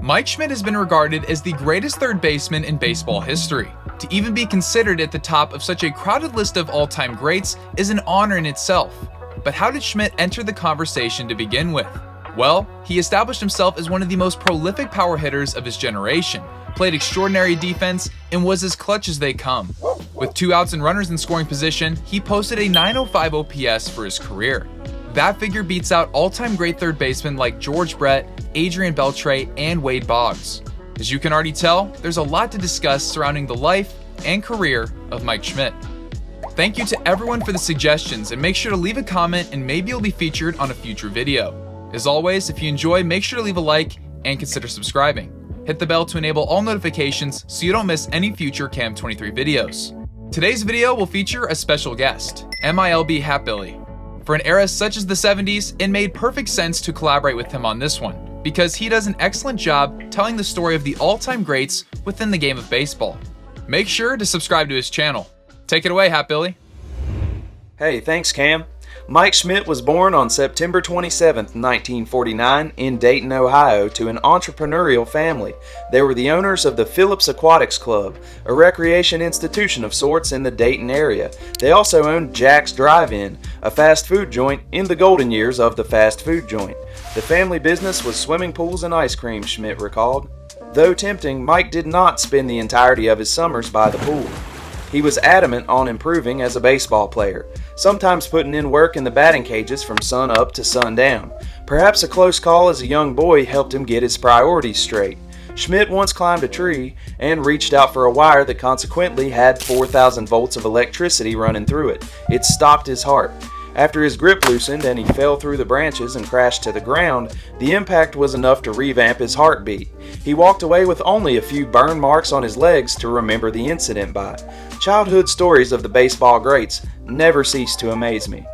Mike Schmidt has been regarded as the greatest third baseman in baseball history. To even be considered at the top of such a crowded list of all-time greats is an honor in itself. But how did Schmidt enter the conversation to begin with? Well, he established himself as one of the most prolific power hitters of his generation, played extraordinary defense, and was as clutch as they come. With 2 outs and runners in scoring position, he posted a .905 OPS for his career. That figure beats out all-time great third basemen like George Brett, Adrian Beltre, and Wade Boggs. As you can already tell, there's a lot to discuss surrounding the life and career of Mike Schmidt. Thank you to everyone for the suggestions, and make sure to leave a comment and maybe you'll be featured on a future video. As always, if you enjoy, make sure to leave a like and consider subscribing. Hit the bell to enable all notifications so you don't miss any future Cam 23 videos. Today's video will feature a special guest, MILB Hatbilly. For an era such as the 70s, it made perfect sense to collaborate with him on this one, because he does an excellent job telling the story of the all-time greats within the game of baseball. Make sure to subscribe to his channel. Take it away, Hatbilly. Hey, thanks Cam. Mike Schmidt was born on September 27, 1949 in Dayton, Ohio to an entrepreneurial family. They were the owners of the Phillips Aquatics Club, a recreation institution of sorts in the Dayton area. They also owned Jack's Drive-In, a fast food joint in the golden years of the fast food joint. The family business was swimming pools and ice cream, Schmidt recalled. Though tempting, Mike did not spend the entirety of his summers by the pool. He was adamant on improving as a baseball player, sometimes putting in work in the batting cages from sun up to sundown. Perhaps a close call as a young boy helped him get his priorities straight. Schmidt once climbed a tree and reached out for a wire that consequently had 4,000 volts of electricity running through it. It stopped his heart. After his grip loosened and he fell through the branches and crashed to the ground, the impact was enough to revamp his heartbeat. He walked away with only a few burn marks on his legs to remember the incident by. Childhood stories of the baseball greats never cease to amaze me.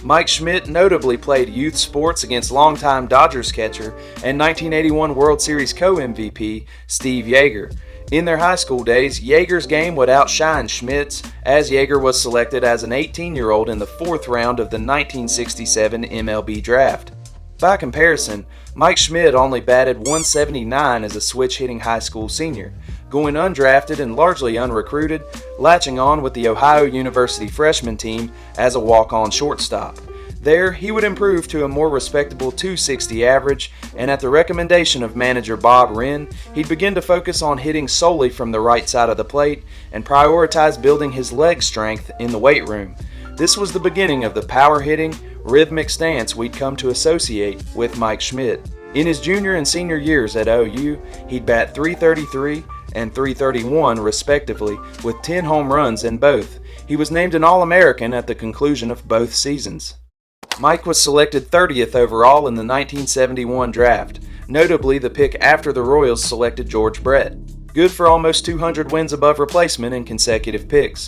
Mike Schmidt notably played youth sports against longtime Dodgers catcher and 1981 World Series co-MVP Steve Yeager. In their high school days, Yeager's game would outshine Schmidt's, as Yeager was selected as an 18-year-old in the 4th round of the 1967 MLB draft. By comparison, Mike Schmidt only batted .179 as a switch-hitting high school senior, going undrafted and largely unrecruited, latching on with the Ohio University freshman team as a walk-on shortstop. There, he would improve to a more respectable .260 average, and at the recommendation of manager Bob Wren, he'd begin to focus on hitting solely from the right side of the plate and prioritize building his leg strength in the weight room. This was the beginning of the power-hitting, rhythmic stance we'd come to associate with Mike Schmidt. In his junior and senior years at OU, he'd bat .333 and .331 respectively, with 10 home runs in both. He was named an All-American at the conclusion of both seasons. Mike was selected 30th overall in the 1971 draft, notably the pick after the Royals selected George Brett. Good for almost 200 wins above replacement in consecutive picks.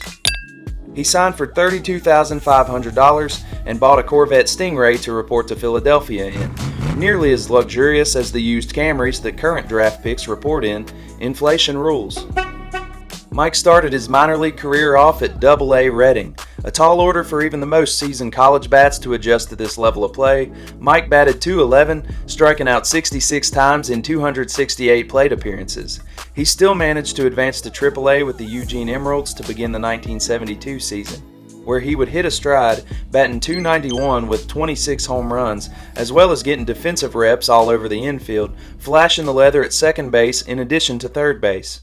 He signed for $32,500 and bought a Corvette Stingray to report to Philadelphia in. Nearly as luxurious as the used Camrys that current draft picks report in, inflation rules. Mike started his minor league career off at Double-A Reading. A tall order for even the most seasoned college bats to adjust to this level of play. Mike batted .211, striking out 66 times in 268 plate appearances. He still managed to advance to Triple-A with the Eugene Emeralds to begin the 1972 season, where he would hit a stride, batting .291 with 26 home runs, as well as getting defensive reps all over the infield, flashing the leather at second base in addition to third base.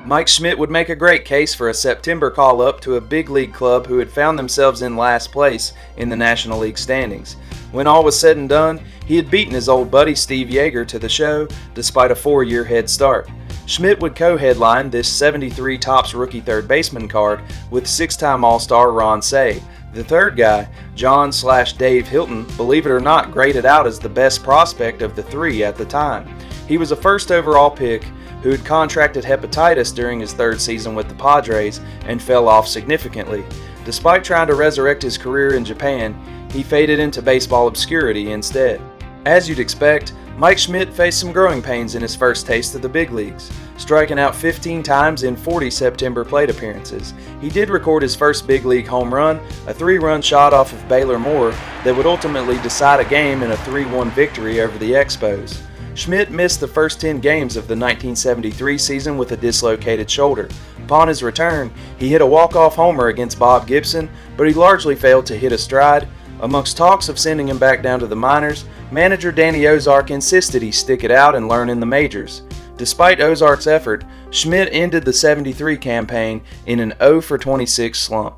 Mike Schmidt would make a great case for a September call-up to a big league club who had found themselves in last place in the National League standings. When all was said and done, he had beaten his old buddy Steve Yeager to the show despite a 4-year head start. Schmidt would co-headline this 73 Topps rookie third baseman card with 6-time All-Star Ron Cey. The third guy, John/Dave Hilton, believe it or not, graded out as the best prospect of the three at the time. He was a first overall pick who had contracted hepatitis during his 3rd season with the Padres and fell off significantly. Despite trying to resurrect his career in Japan, he faded into baseball obscurity instead. As you'd expect, Mike Schmidt faced some growing pains in his first taste of the big leagues, striking out 15 times in 40 September plate appearances. He did record his first big league home run, a 3-run shot off of Baylor Moore that would ultimately decide a game in a 3-1 victory over the Expos. Schmidt missed the first 10 games of the 1973 season with a dislocated shoulder. Upon his return, he hit a walk-off homer against Bob Gibson, but he largely failed to hit a stride. Amongst talks of sending him back down to the minors, manager Danny Ozark insisted he stick it out and learn in the majors. Despite Ozark's effort, Schmidt ended the 73 campaign in an 0-for-26 slump.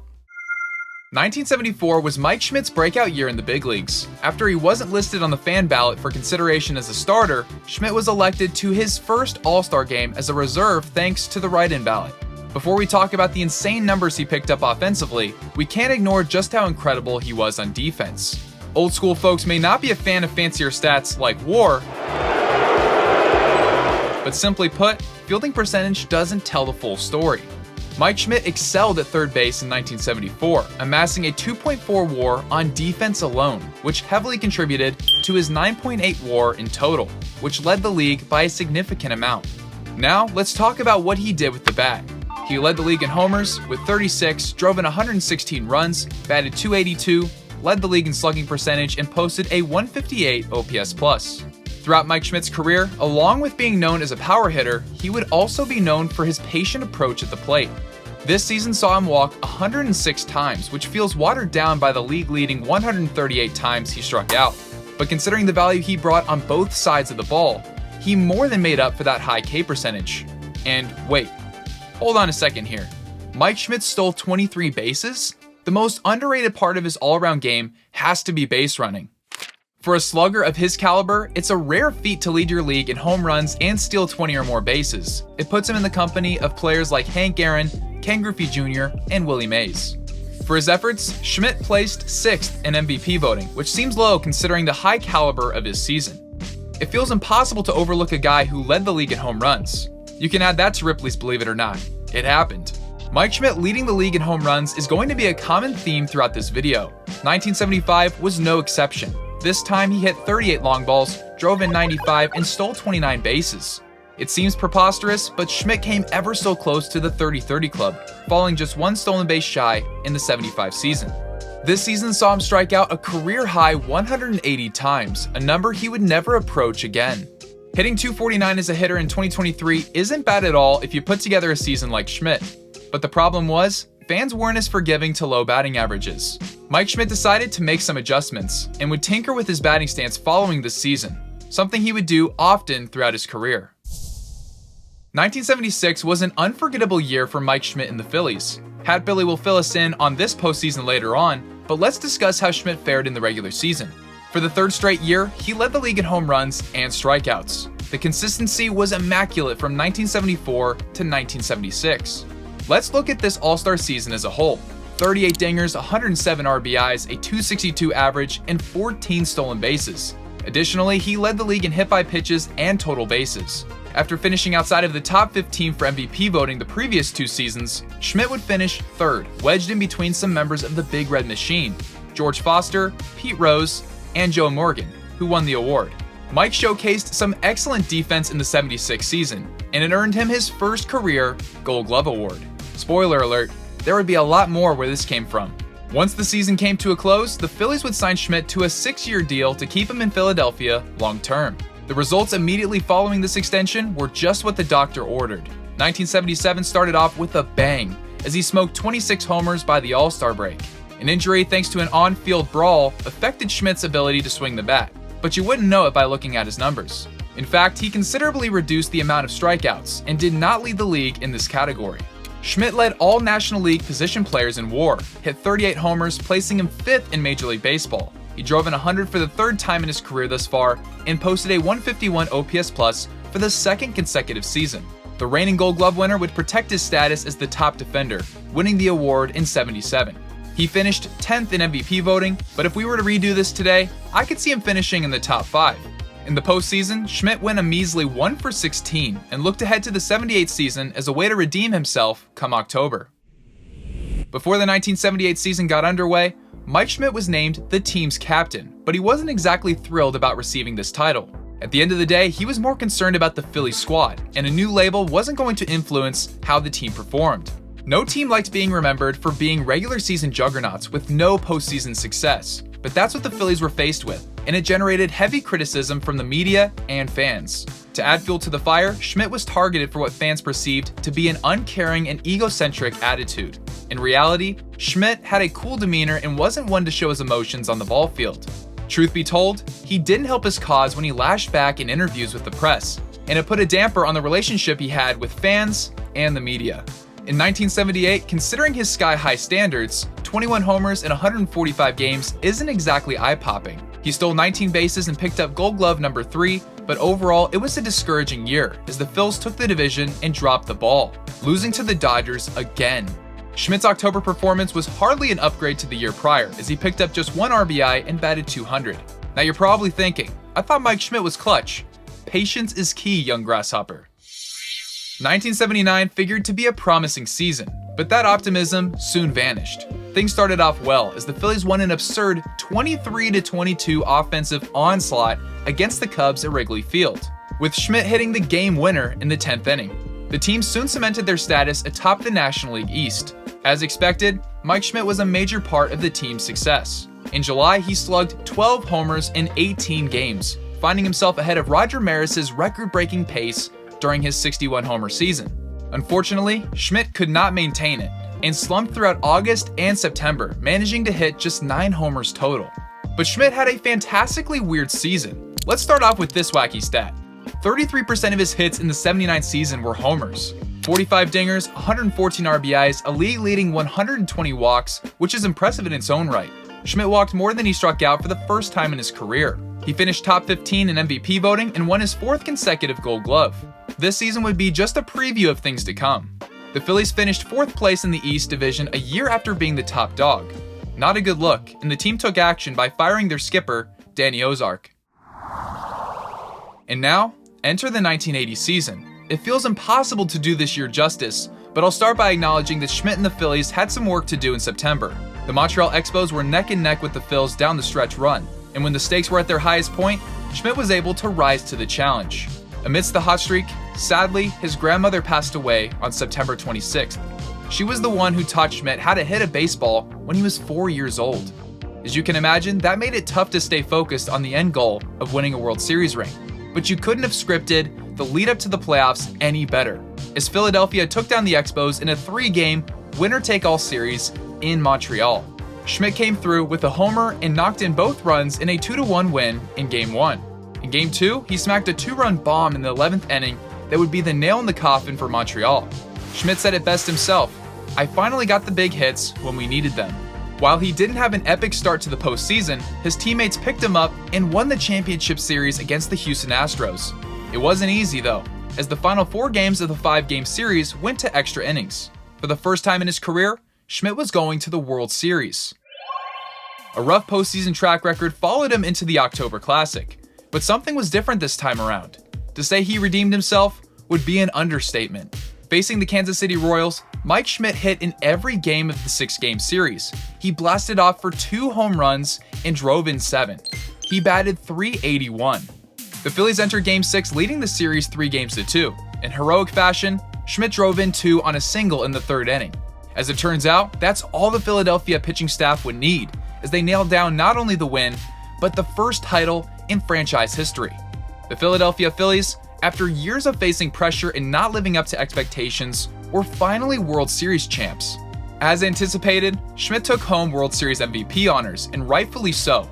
1974 was Mike Schmidt's breakout year in the big leagues. After he wasn't listed on the fan ballot for consideration as a starter, Schmidt was elected to his first All-Star game as a reserve thanks to the write-in ballot. Before we talk about the insane numbers he picked up offensively, we can't ignore just how incredible he was on defense. Old school folks may not be a fan of fancier stats like WAR, but simply put, fielding percentage doesn't tell the full story. Mike Schmidt excelled at third base in 1974, amassing a 2.4 WAR on defense alone, which heavily contributed to his 9.8 WAR in total, which led the league by a significant amount. Now, let's talk about what he did with the bat. He led the league in homers with 36, drove in 116 runs, batted .282, led the league in slugging percentage, and posted a 158 OPS+. Throughout Mike Schmidt's career, along with being known as a power hitter, he would also be known for his patient approach at the plate. This season saw him walk 106 times, which feels watered down by the league-leading 138 times he struck out. But considering the value he brought on both sides of the ball, he more than made up for that high K percentage. And wait, hold on a second here. Mike Schmidt stole 23 bases? The most underrated part of his all-around game has to be base running. For a slugger of his caliber, it's a rare feat to lead your league in home runs and steal 20 or more bases. It puts him in the company of players like Hank Aaron, Ken Griffey Jr., and Willie Mays. For his efforts, Schmidt placed 6th in MVP voting, which seems low considering the high caliber of his season. It feels impossible to overlook a guy who led the league in home runs. You can add that to Ripley's Believe It or Not. It happened. Mike Schmidt leading the league in home runs is going to be a common theme throughout this video. 1975 was no exception. This time he hit 38 long balls, drove in 95, and stole 29 bases. It seems preposterous, but Schmidt came ever so close to the 30-30 club, falling just one stolen base shy in the 75 season. This season saw him strike out a career-high 180 times, a number he would never approach again. Hitting .249 as a hitter in 2023 isn't bad at all if you put together a season like Schmidt. But the problem was, fans weren't as forgiving to low batting averages. Mike Schmidt decided to make some adjustments, and would tinker with his batting stance following this season, something he would do often throughout his career. 1976 was an unforgettable year for Mike Schmidt and the Phillies. Hatbilly will fill us in on this postseason later on, but let's discuss how Schmidt fared in the regular season. For the third straight year, he led the league in home runs and strikeouts. The consistency was immaculate from 1974 to 1976. Let's look at this All-Star season as a whole. 38 dingers, 107 RBIs, a .262 average, and 14 stolen bases. Additionally, he led the league in hit by pitches and total bases. After finishing outside of the top 15 for MVP voting the previous 2 seasons, Schmidt would finish third, wedged in between some members of the Big Red Machine, George Foster, Pete Rose, and Joe Morgan, who won the award. Mike showcased some excellent defense in the 76 season, and it earned him his first career Gold Glove Award. Spoiler alert, there would be a lot more where this came from. Once the season came to a close, the Phillies would sign Schmidt to a 6-year deal to keep him in Philadelphia long term. The results immediately following this extension were just what the doctor ordered. 1977 started off with a bang, as he smoked 26 homers by the All-Star break. An injury thanks to an on-field brawl affected Schmidt's ability to swing the bat, but you wouldn't know it by looking at his numbers. In fact, he considerably reduced the amount of strikeouts and did not lead the league in this category. Schmidt led all National League position players in WAR, hit 38 homers, placing him 5th in Major League Baseball. He drove in 100 for the 3rd time in his career thus far, and posted a 151 OPS+ for the 2nd consecutive season. The reigning Gold Glove winner would protect his status as the top defender, winning the award in 77. He finished 10th in MVP voting, but if we were to redo this today, I could see him finishing in the top 5. In the postseason, Schmidt went a measly 1 for 16 and looked ahead to the 78 season as a way to redeem himself come October. Before the 1978 season got underway, Mike Schmidt was named the team's captain, but he wasn't exactly thrilled about receiving this title. At the end of the day, he was more concerned about the Phillies squad, and a new label wasn't going to influence how the team performed. No team liked being remembered for being regular season juggernauts with no postseason success, But that's what the Phillies were faced with, and it generated heavy criticism from the media and fans. To add fuel to the fire, Schmidt was targeted for what fans perceived to be an uncaring and egocentric attitude. In reality, Schmidt had a cool demeanor and wasn't one to show his emotions on the ball field. Truth be told, he didn't help his cause when he lashed back in interviews with the press, and it put a damper on the relationship he had with fans and the media. In 1978, considering his sky-high standards, 21 homers in 145 games isn't exactly eye-popping. He stole 19 bases and picked up Gold Glove number 3, but overall it was a discouraging year as the Phils took the division and dropped the ball, losing to the Dodgers again. Schmidt's October performance was hardly an upgrade to the year prior as he picked up just 1 RBI and batted .200. Now you're probably thinking, I thought Mike Schmidt was clutch. Patience is key, young grasshopper. 1979 figured to be a promising season, but that optimism soon vanished. Things started off well as the Phillies won an absurd 23-22 offensive onslaught against the Cubs at Wrigley Field, with Schmidt hitting the game winner in the 10th inning. The team soon cemented their status atop the National League East. As expected, Mike Schmidt was a major part of the team's success. In July, he slugged 12 homers in 18 games, finding himself ahead of Roger Maris's record-breaking pace during his 61-homer season. Unfortunately, Schmidt could not maintain it and slumped throughout August and September, managing to hit just 9 homers total. But Schmidt had a fantastically weird season. Let's start off with this wacky stat. 33% of his hits in the 79 season were homers. 45 dingers, 114 RBIs, a league-leading 120 walks, which is impressive in its own right. Schmidt walked more than he struck out for the first time in his career. He finished top 15 in MVP voting and won his 4th consecutive Gold Glove. This season would be just a preview of things to come. The Phillies finished 4th place in the East Division a year after being the top dog. Not a good look, and the team took action by firing their skipper, Danny Ozark. And now, enter the 1980 season. It feels impossible to do this year justice, but I'll start by acknowledging that Schmidt and the Phillies had some work to do in September. The Montreal Expos were neck and neck with the Phils down the stretch run, and when the stakes were at their highest point, Schmidt was able to rise to the challenge. Amidst the hot streak, sadly, his grandmother passed away on September 26th. She was the one who taught Schmidt how to hit a baseball when he was 4 years old. As you can imagine, that made it tough to stay focused on the end goal of winning a World Series ring. But you couldn't have scripted the lead up to the playoffs any better, as Philadelphia took down the Expos in a 3-game winner-take-all series in Montreal. Schmidt came through with a homer and knocked in both runs in a 2-1 win in Game 1. In Game 2, he smacked a 2-run bomb in the 11th inning that would be the nail in the coffin for Montreal. Schmidt said it best himself, "I finally got the big hits when we needed them." While he didn't have an epic start to the postseason, his teammates picked him up and won the championship series against the Houston Astros. It wasn't easy though, as the final 4 games of the 5-game series went to extra innings. For the first time in his career, Schmidt was going to the World Series. A rough postseason track record followed him into the October Classic, but something was different this time around. To say he redeemed himself would be an understatement. Facing the Kansas City Royals, Mike Schmidt hit in every game of the 6-game series. He blasted off for 2 home runs and drove in 7. He batted .381. The Phillies entered Game 6 leading the series 3-2. In heroic fashion, Schmidt drove in 2 on a single in the 3rd inning. As it turns out, that's all the Philadelphia pitching staff would need, as they nailed down not only the win, but the first title in franchise history. The Philadelphia Phillies, after years of facing pressure and not living up to expectations, were finally World Series champs. As anticipated, Schmidt took home World Series MVP honors, and rightfully so.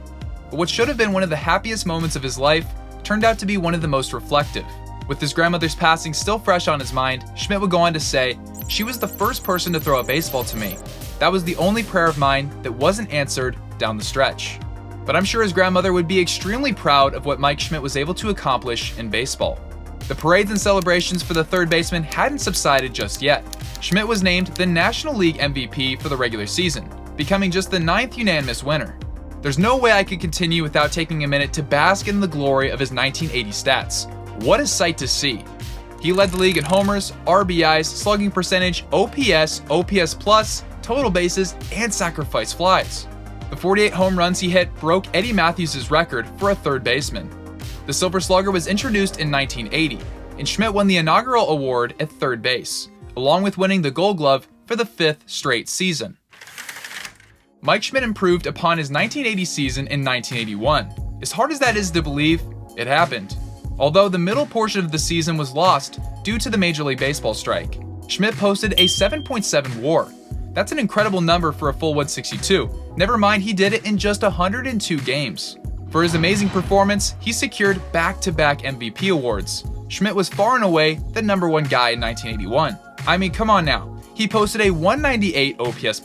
But what should have been one of the happiest moments of his life turned out to be one of the most reflective. With his grandmother's passing still fresh on his mind, Schmidt would go on to say, "She was the first person to throw a baseball to me. That was the only prayer of mine that wasn't answered down the stretch." But I'm sure his grandmother would be extremely proud of what Mike Schmidt was able to accomplish in baseball. The parades and celebrations for the third baseman hadn't subsided just yet. Schmidt was named the National League MVP for the regular season, becoming just the 9th unanimous winner. There's no way I could continue without taking a minute to bask in the glory of his 1980 stats. What a sight to see. He led the league in homers, RBIs, slugging percentage, OPS, OPS plus, total bases, and sacrifice flies. The 48 home runs he hit broke Eddie Matthews' record for a third baseman. The Silver Slugger was introduced in 1980, and Schmidt won the inaugural award at third base, along with winning the Gold Glove for the 5th straight season. Mike Schmidt improved upon his 1980 season in 1981. As hard as that is to believe, it happened. Although the middle portion of the season was lost due to the Major League Baseball strike, Schmidt posted a 7.7 WAR. That's an incredible number for a full 162. Never mind, he did it in just 102 games. For his amazing performance, he secured back-to-back MVP awards. Schmidt was far and away the number one guy in 1981. I mean, come on now. He posted a 198 OPS+.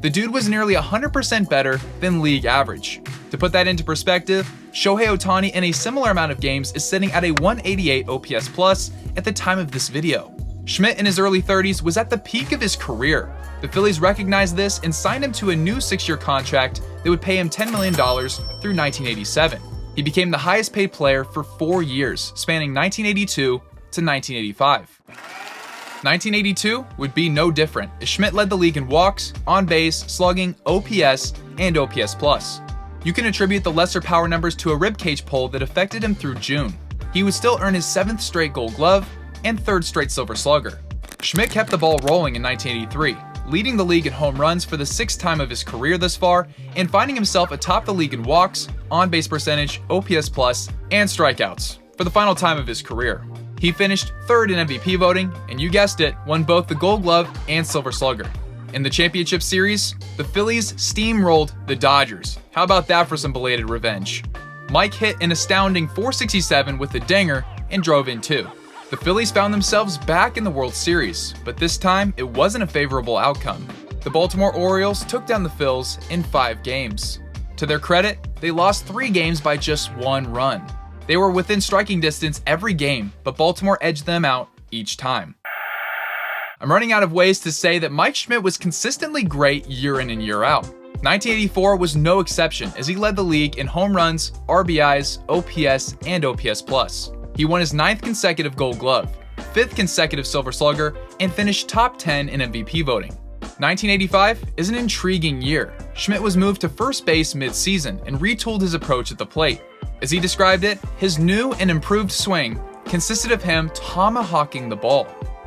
The dude was nearly 100% better than league average. To put that into perspective, Shohei Ohtani in a similar amount of games is sitting at a 188 OPS+ at the time of this video. Schmidt in his early 30s was at the peak of his career. The Phillies recognized this and signed him to a new 6-year contract that would pay him $10 million through 1987. He became the highest paid player for 4 years, spanning 1982 to 1985. 1982 would be no different, as Schmidt led the league in walks, on base, slugging, OPS, and OPS+. You can attribute the lesser power numbers to a ribcage pull that affected him through June. He would still earn his 7th straight Gold Glove and 3rd straight Silver Slugger. Schmidt kept the ball rolling in 1983, leading the league in home runs for the 6th time of his career thus far, and finding himself atop the league in walks, on-base percentage, OPS+, and strikeouts for the final time of his career. He finished 3rd in MVP voting, and you guessed it, won both the Gold Glove and Silver Slugger. In the championship series, the Phillies steamrolled the Dodgers. How about that for some belated revenge? Mike hit an astounding .467 with a dinger and drove in 2. The Phillies found themselves back in the World Series, but this time it wasn't a favorable outcome. The Baltimore Orioles took down the Phils in 5 games. To their credit, they lost 3 games by just 1 run. They were within striking distance every game, but Baltimore edged them out each time. I'm running out of ways to say that Mike Schmidt was consistently great year in and year out. 1984 was no exception, as he led the league in home runs, RBIs, OPS, and OPS+. He won his 9th consecutive Gold Glove, 5th consecutive Silver Slugger, and finished top 10 in MVP voting. 1985 is an intriguing year. Schmidt was moved to first base mid-season and retooled his approach at the plate. As he described it, his new and improved swing consisted of him tomahawking the ball.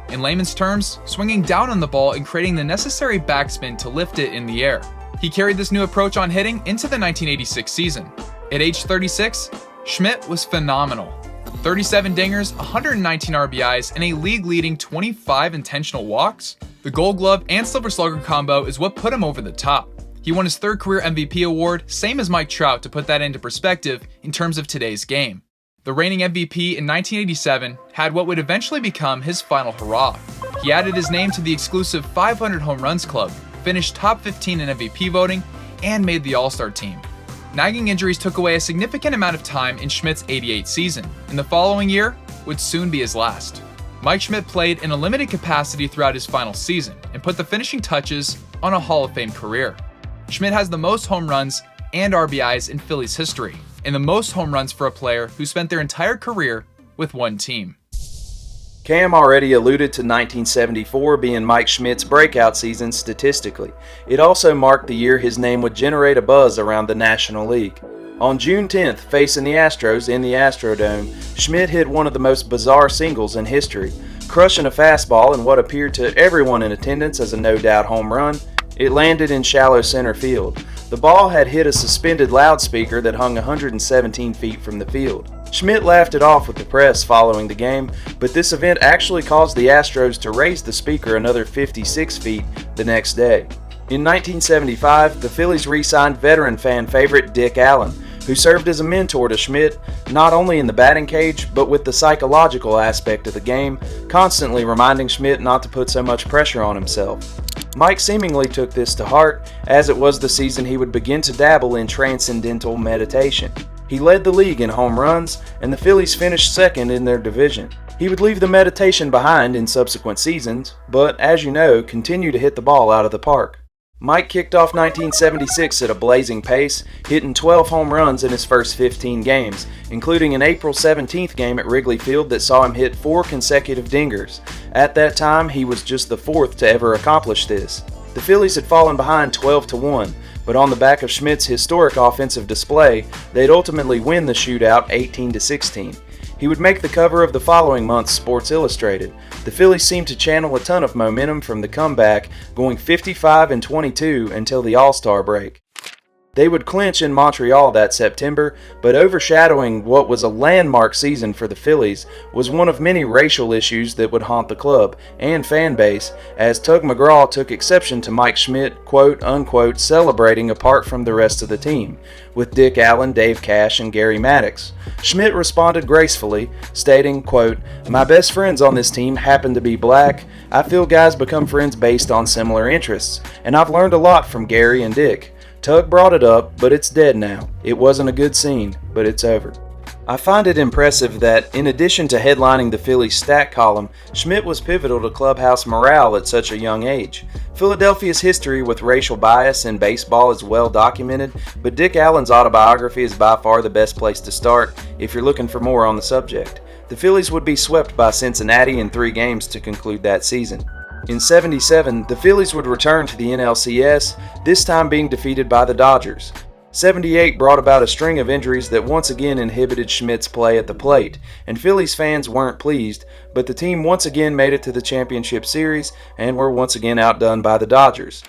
In layman's terms, swinging down on the ball and creating the necessary backspin to lift it in the air. He carried this new approach on hitting into the 1986 season. At age 36, Schmidt was phenomenal. 37 dingers, 119 RBIs, and a league-leading 25 intentional walks. The Gold Glove and Silver Slugger combo is what put him over the top. He won his 3rd career MVP award, same as Mike Trout, to put that into perspective in terms of today's game. The reigning MVP in 1987 had what would eventually become his final hurrah. He added his name to the exclusive 500 home runs club, finished top 15 in MVP voting, and made the All-Star team. Nagging injuries took away a significant amount of time in Schmidt's 88 season, and the following year would soon be his last. Mike Schmidt played in a limited capacity throughout his final season and put the finishing touches on a Hall of Fame career. Schmidt has the most home runs and RBIs in Phillies history, and the most home runs for a player who spent their entire career with one team. Cam already alluded to 1974 being Mike Schmidt's breakout season statistically. It also marked the year his name would generate a buzz around the National League. On June 10th, facing the Astros in the Astrodome, Schmidt hit one of the most bizarre singles in history, crushing a fastball in what appeared to everyone in attendance as a no-doubt home run. It landed in shallow center field. The ball had hit a suspended loudspeaker that hung 117 feet from the field. Schmidt laughed it off with the press following the game, but this event actually caused the Astros to raise the speaker another 56 feet the next day. In 1975, the Phillies re-signed veteran fan favorite Dick Allen, who served as a mentor to Schmidt, not only in the batting cage, but with the psychological aspect of the game, constantly reminding Schmidt not to put so much pressure on himself. Mike seemingly took this to heart, as it was the season he would begin to dabble in transcendental meditation. He led the league in home runs, and the Phillies finished second in their division. He would leave the meditation behind in subsequent seasons, but as you know, continue to hit the ball out of the park. Mike kicked off 1976 at a blazing pace, hitting 12 home runs in his first 15 games, including an April 17th game at Wrigley Field that saw him hit 4 consecutive dingers. At that time, he was just the 4th to ever accomplish this. The Phillies had fallen behind 12-1, but on the back of Schmidt's historic offensive display, they'd ultimately win the shootout 18-16. He would make the cover of the following month's Sports Illustrated. The Phillies seemed to channel a ton of momentum from the comeback, going 55-22 until the All-Star break. They would clinch in Montreal that September, but overshadowing what was a landmark season for the Phillies was one of many racial issues that would haunt the club and fan base, as Tug McGraw took exception to Mike Schmidt, quote-unquote, celebrating apart from the rest of the team, with Dick Allen, Dave Cash, and Garry Maddox. Schmidt responded gracefully, stating, quote, "My best friends on this team happen to be black. I feel guys become friends based on similar interests, and I've learned a lot from Garry and Dick. Tug brought it up, but it's dead now. It wasn't a good scene, but it's over." I find it impressive that, in addition to headlining the Phillies stat column, Schmidt was pivotal to clubhouse morale at such a young age. Philadelphia's history with racial bias in baseball is well documented, but Dick Allen's autobiography is by far the best place to start if you're looking for more on the subject. The Phillies would be swept by Cincinnati in 3 games to conclude that season. In '77, the Phillies would return to the NLCS, this time being defeated by the Dodgers. '78 brought about a string of injuries that once again inhibited Schmidt's play at the plate, and Phillies fans weren't pleased, but the team once again made it to the championship series and were once again outdone by the Dodgers.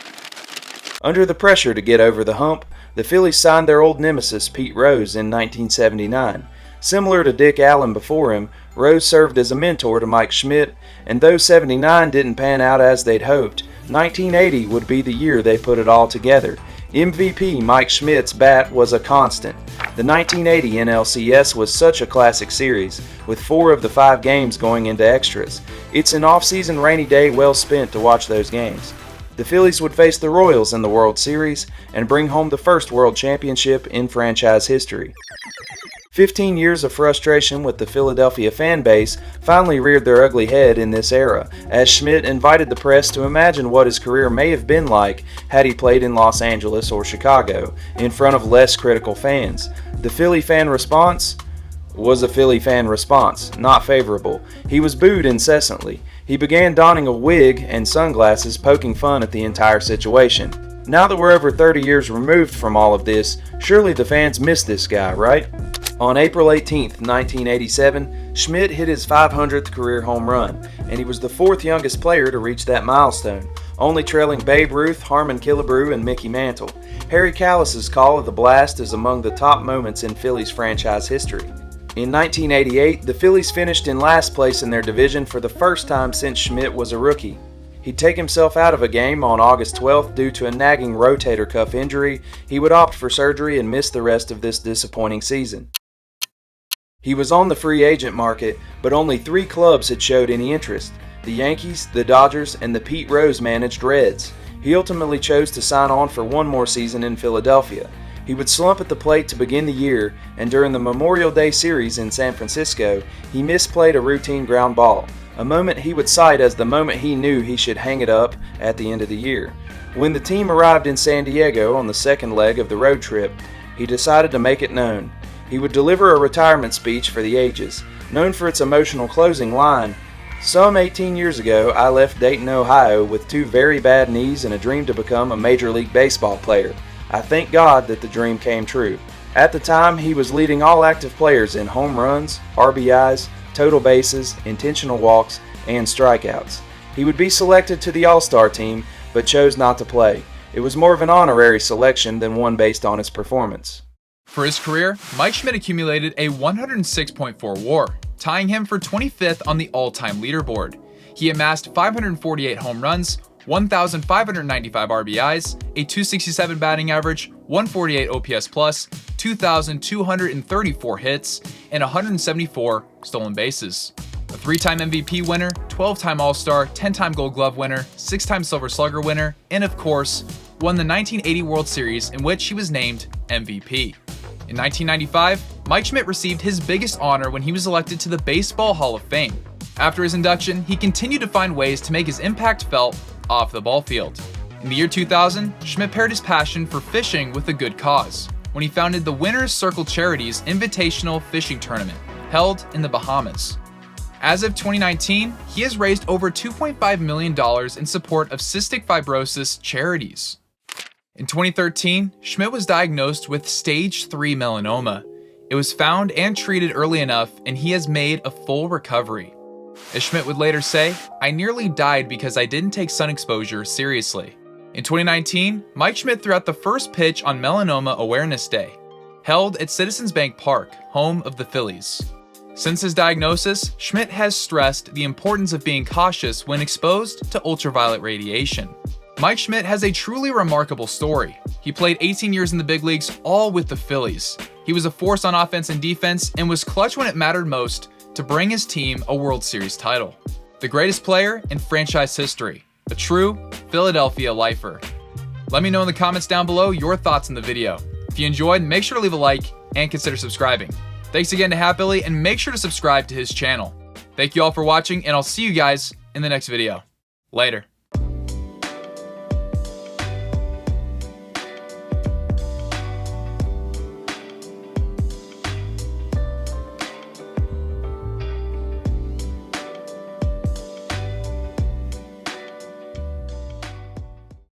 Under the pressure to get over the hump, the Phillies signed their old nemesis Pete Rose in 1979. Similar to Dick Allen before him, Rose served as a mentor to Mike Schmidt, and though '79 didn't pan out as they'd hoped, 1980 would be the year they put it all together. MVP Mike Schmidt's bat was a constant. The 1980 NLCS was such a classic series, with 4 of the 5 games going into extras. It's an off-season rainy day well spent to watch those games. The Phillies would face the Royals in the World Series and bring home the first World Championship in franchise history. 15 years of frustration with the Philadelphia fan base finally reared their ugly head in this era, as Schmidt invited the press to imagine what his career may have been like had he played in Los Angeles or Chicago, in front of less critical fans. The Philly fan response was a Philly fan response, not favorable. He was booed incessantly. He began donning a wig and sunglasses, poking fun at the entire situation. Now that we're over 30 years removed from all of this, surely the fans miss this guy, right? On April 18, 1987, Schmidt hit his 500th career home run, and he was the 4th youngest player to reach that milestone, only trailing Babe Ruth, Harmon, Killebrew, and Mickey Mantle. Harry Kalas's call of the blast is among the top moments in Phillies franchise history. In 1988, the Phillies finished in last place in their division for the first time since Schmidt was a rookie. He'd take himself out of a game on August 12th due to a nagging rotator cuff injury. He would opt for surgery and miss the rest of this disappointing season. He was on the free agent market, but only 3 clubs had showed any interest: the Yankees, the Dodgers, and the Pete Rose-managed Reds. He ultimately chose to sign on for 1 more season in Philadelphia. He would slump at the plate to begin the year, and during the Memorial Day series in San Francisco, he misplayed a routine ground ball, a moment he would cite as the moment he knew he should hang it up at the end of the year. When the team arrived in San Diego on the second leg of the road trip, he decided to make it known. He would deliver a retirement speech for the ages, known for its emotional closing line, "Some 18 years ago, I left Dayton, Ohio with 2 very bad knees and a dream to become a Major League Baseball player. I thank God that the dream came true." At the time, he was leading all active players in home runs, RBIs, total bases, intentional walks, and strikeouts. He would be selected to the All-Star team, but chose not to play. It was more of an honorary selection than one based on his performance. For his career, Mike Schmidt accumulated a 106.4 WAR, tying him for 25th on the all-time leaderboard. He amassed 548 home runs, 1,595 RBIs, a .267 batting average, 148 OPS+, 2,234 hits, and 174 stolen bases. A 3-time MVP winner, 12-time All-Star, 10-time Gold Glove winner, 6-time Silver Slugger winner, and of course, won the 1980 World Series in which he was named MVP. In 1995, Mike Schmidt received his biggest honor when he was elected to the Baseball Hall of Fame. After his induction, he continued to find ways to make his impact felt off the ball field. In the year 2000, Schmidt paired his passion for fishing with a good cause when he founded the Winners Circle Charities Invitational Fishing Tournament, held in the Bahamas. As of 2019, he has raised over $2.5 million in support of cystic fibrosis charities. In 2013, Schmidt was diagnosed with stage 3 melanoma. It was found and treated early enough, and he has made a full recovery. As Schmidt would later say, "I nearly died because I didn't take sun exposure seriously." In 2019, Mike Schmidt threw out the first pitch on Melanoma Awareness Day, held at Citizens Bank Park, home of the Phillies. Since his diagnosis, Schmidt has stressed the importance of being cautious when exposed to ultraviolet radiation. Mike Schmidt has a truly remarkable story. He played 18 years in the big leagues, all with the Phillies. He was a force on offense and defense and was clutch when it mattered most to bring his team a World Series title. The greatest player in franchise history, a true Philadelphia lifer. Let me know in the comments down below your thoughts on the video. If you enjoyed, make sure to leave a like and consider subscribing. Thanks again to Hatbilly, and make sure to subscribe to his channel. Thank you all for watching, and I'll see you guys in the next video. Later.